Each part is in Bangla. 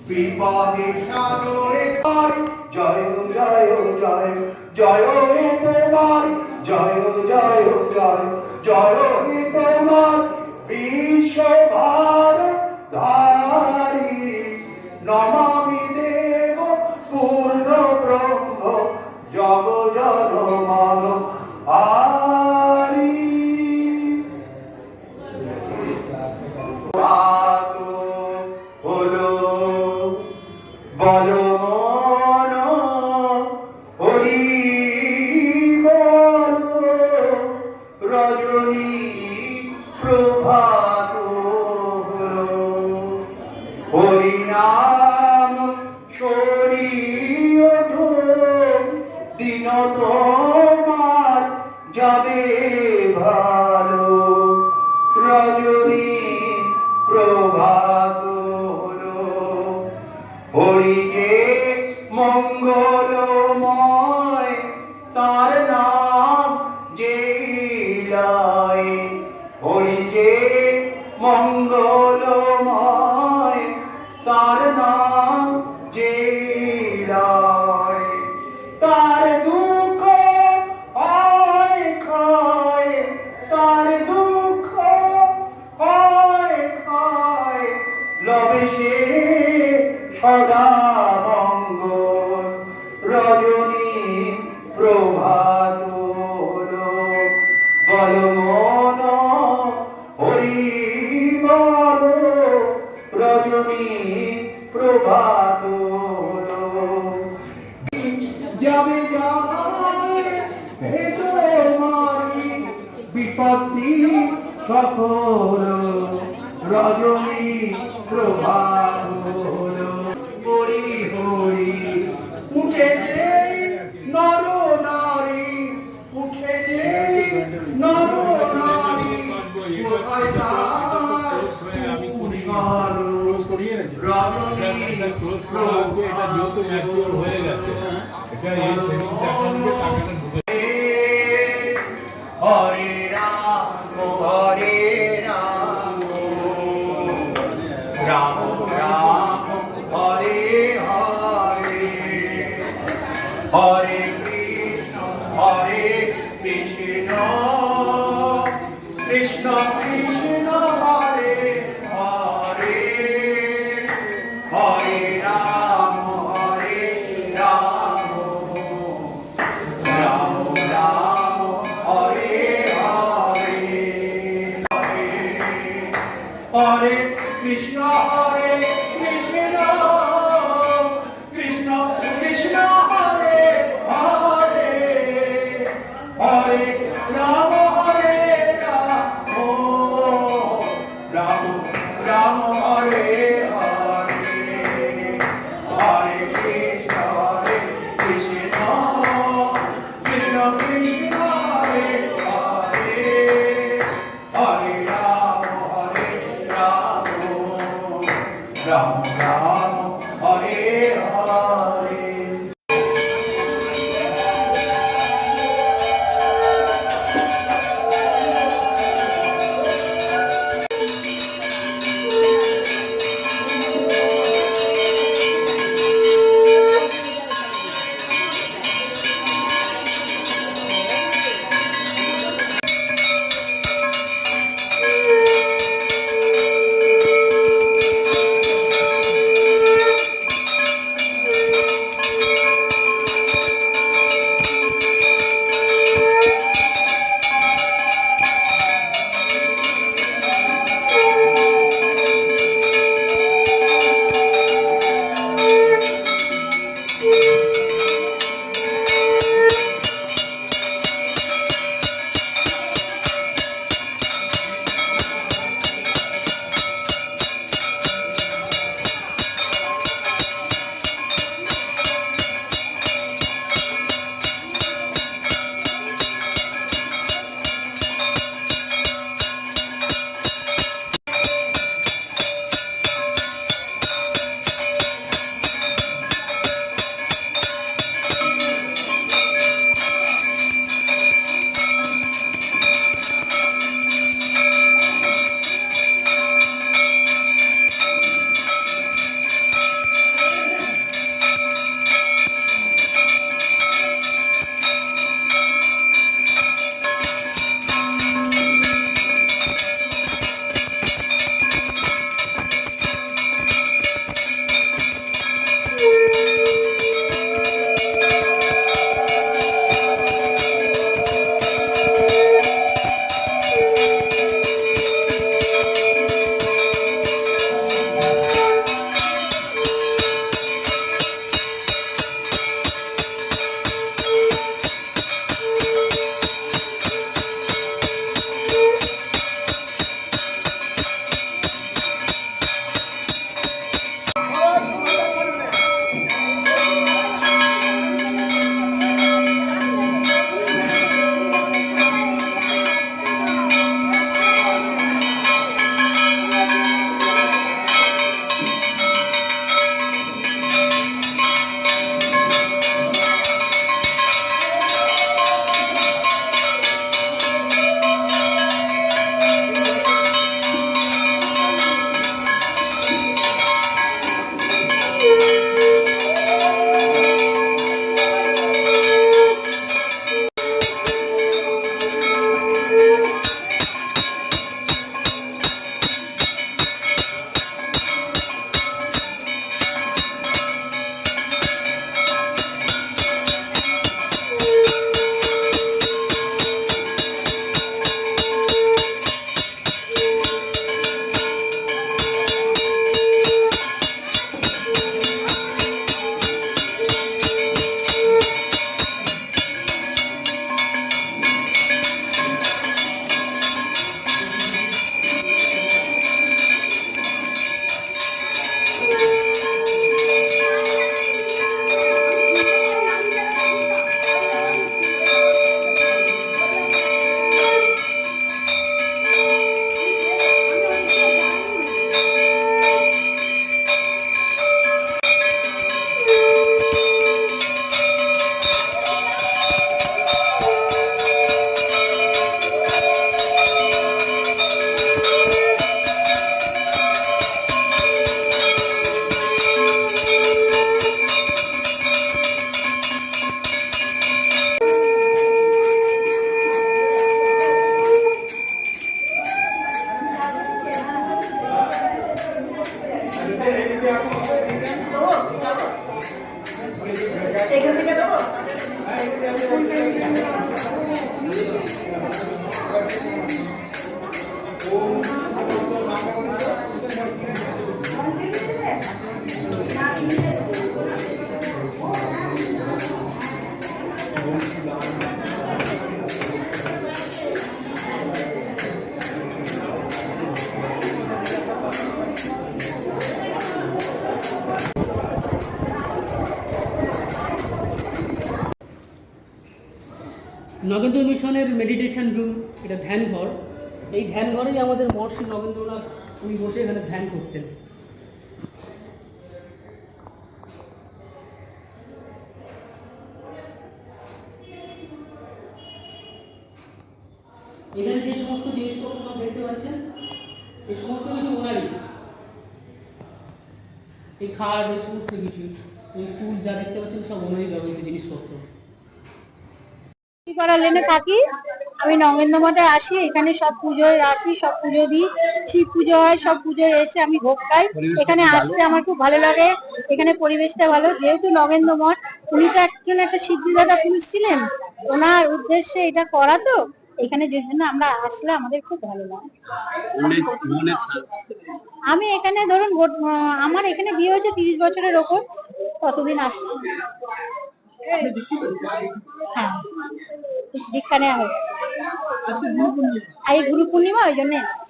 বিপদে সাগরে জয় জয় জয় জয় হে তোমার জয় জয় জয় জয় হে তোমার বিশ্ব ভারতধারী নমামি দেব পূর্ণ ব্রহ্ম জগ জনমন আরি হলো বলো মন হরি বলো রজনী প্রভাত হলো হরি নাম সরি ওঠো দিন তোমার যাবে ভালো রজনী প্রভাত হলো হরি যে মঙ্গলময় তার নাম যে লয় হরি যে মঙ্গলময় তার নাম যে লয় তার দুঃখ হয় ক্ষয় তার দুঃখ হয় ক্ষয় লবে সে সদা মঙ্গল রজনী প্রভাত হলো বল মন হরি বলো রজনী প্রভাত হলো যাবে যাবে হে তোমারি বিপত্তি সকল রজনী প্রভাত হলো হরি হরি উঠে যে নর নারী উঠে যে নর নারী কোথায় হরে রাম হরে রাম রাম রাম হরে হরে হরে কৃষ্ণ কৃষ্ণ কৃষ্ণ হরে হরে হরে রাম রাম রাম হরে হরে হরে কৃষ্ণ কৃষ্ণ কৃষ্ণ কৃষ্ণ হরে হরে হরে রাম রাম রাম হরে হরে হরে কৃষ্ণ কৃষ্ণ কৃষ্ণ কৃষ্ণ হরে হরে হরে রাম রাম রাম হরে হরে নগেন্দ্র মিশনের মেডিটেশন রুম, এটা ধ্যান ঘর। এই ধ্যান ঘরেই আমাদের মহর্ষি নগেন্দ্রনাথ উনি বসে এখানে ধ্যান করতেন। এখানে যে সমস্ত জিনিসপত্র সব দেখতে পাচ্ছেন, এই সমস্ত কিছু ওনারই। এই খাট, এই সমস্ত কিছু, এই স্টুল যা দেখতে পাচ্ছেন সব ওনারই ব্যবহৃত জিনিসপত্র। পাড়া লেনে থাকি আমি, নগেন্দ্র মঠে আসি, এখানে সব পুজোয় আসি, সব পুজো দিই, শিব পুজো হয়, সব পুজোয় এসে আমি ভোগ খাই। এখানে আসতে আমার খুব ভালো লাগে, এখানে পরিবেশটা ভালো। যেহেতু নগেন্দ্র মঠ, উনি তো একটা সিদ্ধিদাতা পুরুষ ছিলেন, ওনার উদ্দেশ্যে এটা করা, তো এখানে যে জন্য আমরা আসলে আমাদের খুব ভালো লাগে। আমি এখানে ধরুন আমার এখানে বিয়ে হয়েছে 30 বছরের ওপর, ততদিন আসছি। হ্যাঁ, দীক্ষা নেওয়া হয়ে গেছে। এই গুরু পূর্ণিমা, ওই জন্য এসছি,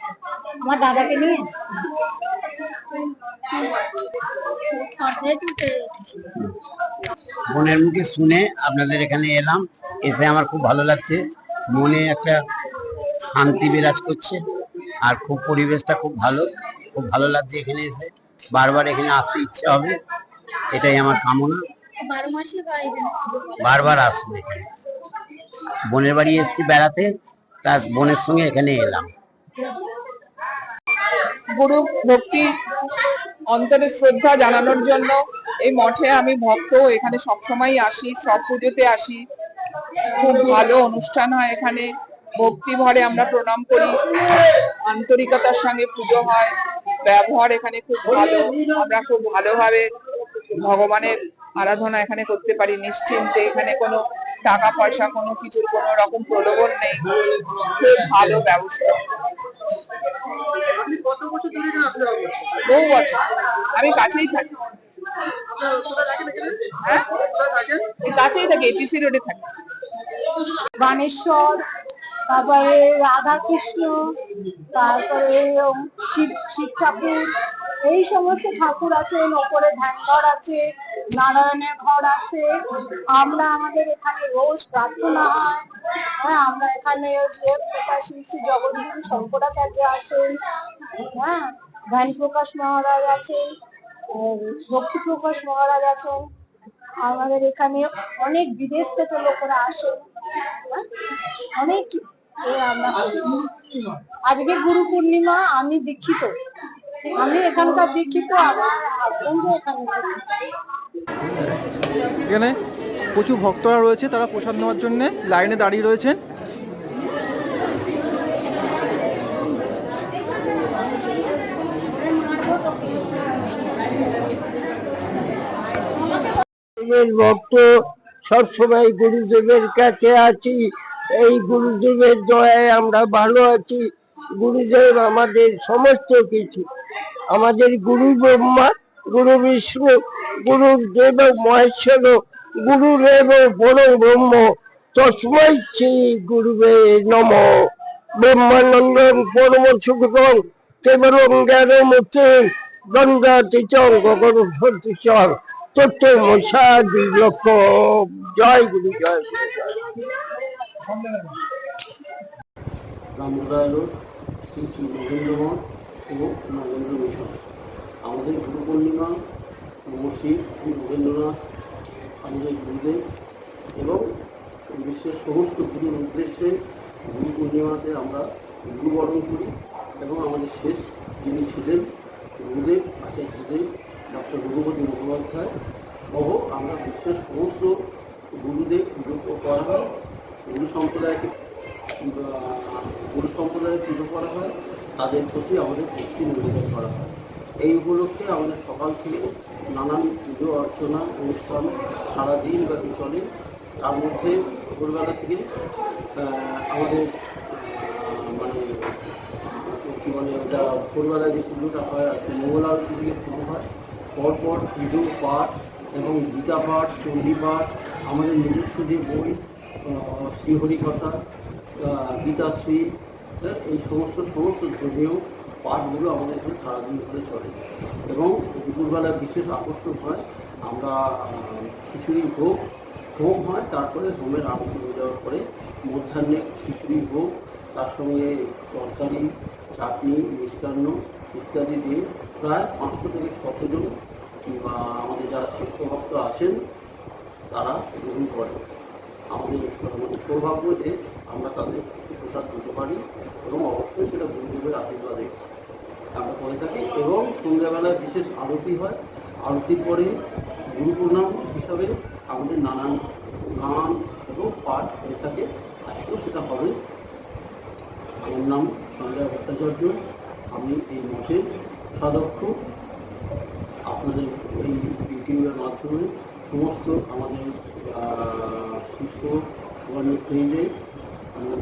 আমার দাদাকে নিয়ে এসছি। মনের মুখে শুনে আপনাদের এখানে এলাম, এসে আমার খুব ভালো লাগছে। মনে একটা শান্তি বিরাজ করছে, আর খুব পরিবেশটা খুব ভালো লাগছে। এখানে এসে বারবার এখানে আসতে ইচ্ছে হবে, এটাই আমার কামনা। বারবার আসবো এখানে। বোনের বাড়ি এসেছি বেড়াতে, তার বোনের সঙ্গে এখানে এলাম। গুরু ভক্তি অন্তরে শ্রদ্ধা জানানোর জন্য এই মঠে আমি ভক্ত, এখানে সবসময় আসি, সব পুজোতে আসি। খুব ভালো অনুষ্ঠান হয় এখানে, ভক্তি ভরে আমরা প্রণাম করি, আন্তরিকতার সঙ্গে পুজো হয়, ব্যবহার এখানে খুব ভালো। আমরা খুব ভালোভাবে ভগবানের আরাধনা এখানে করতে পারি নিশ্চিন্তে। এখানে কোনো টাকা পয়সা, কোনো কিছুর কোনো রকম প্রলোভন নেই, খুব ভালো ব্যবস্থা। বহু বছর আমি কাছেই থাকি। হ্যাঁ, কাছেই থাকি, এপিসি রোডে থাকি। বানেশ্বর, তারপরে রাধা কৃষ্ণ, তারপরে শিব ঠাকুর, এই সমস্ত ঠাকুর আছেন। ওপরে ধ্যান ঘর আছে, নারায়ণের ঘর আছে। আমরা আমাদের এখানে রোজ প্রার্থনা হয়। হ্যাঁ, আমরা এখানে প্রকাশ শ্রী জগৎগুরু শঙ্করাচার্য আছেন, হ্যাঁ, ধ্যান প্রকাশ মহারাজ আছেন, ভক্তি প্রকাশ মহারাজ আছেন। আমাদের এখানে অনেক বিদেশ থেকে লোকেরা আসেন, অনেক। আজকে গুরু পূর্ণিমা, আমি দীক্ষিত, আমি এখানকার দীক্ষিত, আমার হাজবেন্ডও এখানে। এখানে প্রচুর ভক্তরা রয়েছে, তারা প্রসাদ নেওয়ার জন্য লাইনে দাঁড়িয়ে রয়েছেন। ভক্ত সবসময় গুরুদেবের কাছে আছি, এই গুরুদেবের দয়ায় আমরা ভালো আছি। গুরুদেব আমাদের সমস্ত কিছু, আমাদের গুরু ব্রহ্মা, গুরু বিষ্ণু, গুরুদেব মহেশ্বর, গুরুদেব পরম ব্রহ্ম, তস্मै শ্রী গুরুবে নমঃ। ব্রহ্মানন্দং পরম সুখদং কেবলং জ্ঞানমূর্তি গঙ্গাতীতং গগনসদৃশং তথ্য মশাদি লক্ষ। জয় গুরু, জয় গুরু, জয় গুরু। রামদায় রোড, শ্রী শ্রী নগেন্দ্র মঠ এবং নগেন্দ্র মিশন। আমাদের গুরু পূর্ণিমা, মহর্ষি নগেন্দ্রনাথ আমাদের গুরুদেব, এবং বিশ্বের সমস্ত গুরুর উদ্দেশ্যে গুরু পূর্ণিমাতে আমরা গুরুবরণ করি। এবং আমাদের শেষ যিনি ছিলেন গুরুদেব, আচার্যদেব ডক্টর রঘুপতি মুখোপাধ্যায় সহ আমরা বিশ্বের সমস্ত গুরুদেব পুজো করা হয়। গুরু সম্প্রদায়কে পুজো করা হয়, তাদের প্রতি আমাদের ভক্তি নিবেদন করা হয়। এই উপলক্ষে আমাদের সকাল থেকে নানান পুজো অর্চনা অনুষ্ঠান সারাদিন ব্যাপী চলে। তার মধ্যে ভোরবেলা থেকে আমাদের মানে কী বলে ওটা ভোরবেলায় যে পুজোটা হয় আর কি মঙ্গল আরতি থেকে শুরু হয়। পরপর পুজো পাঠ এবং গীতা পাঠ, চণ্ডী পাঠ, আমাদের নিজস্ব যে বই শ্রীহরিকথা, গীতাশ্রী, এই সমস্ত ধর্মীয় পাঠগুলো আমাদের এখানে সারাদিন ধরে চলে। এবং দুপুরবেলা বিশেষ আকর্ষণ হয়, আমরা খিচুড়ি ভোগ হোম হয়, তারপরে হোমের আরতি হয়ে যাওয়ার পরে মধ্যাহ্নে খিচুড়ি ভোগ, তার সঙ্গে তরকারি, চাটনি, মিষ্টান্ন ইত্যাদি দিয়ে প্রায় 500 থেকে 600 জন কিংবা আমাদের যারা শিষ্য ভক্ত আছেন তারা গ্রহণ করে। আমাদের সৌভাগ্য যে আমরা তাদের প্রসাদ দিতে পারি এবং অবশ্যই সেটা গুরুদেবের আশীর্বাদে আমরা করে থাকি। এবং সন্ধ্যাবেলায় বিশেষ আরতি হয়। আরতির পরে গুরু প্রণাম হিসাবে আমাদের নানান গান এবং পাঠ হয়ে থাকে। আজকেও সেটা হবে। আমার নাম সঞ্জয় ভট্টাচার্য, আমি এই মঠের সদক্ষ। আপনাদের এই ইউটিউবের মাধ্যমে সমস্ত আমাদের শিষ্য সুবর্ণ পেজে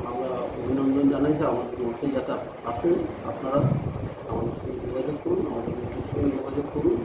আমরা অভিনন্দন জানাই যে আমাদের মঠে যাতে আসেন, আপনারা আমাদের সঙ্গে যোগাযোগ করুন, আমাদের সঙ্গে যোগাযোগ করুন।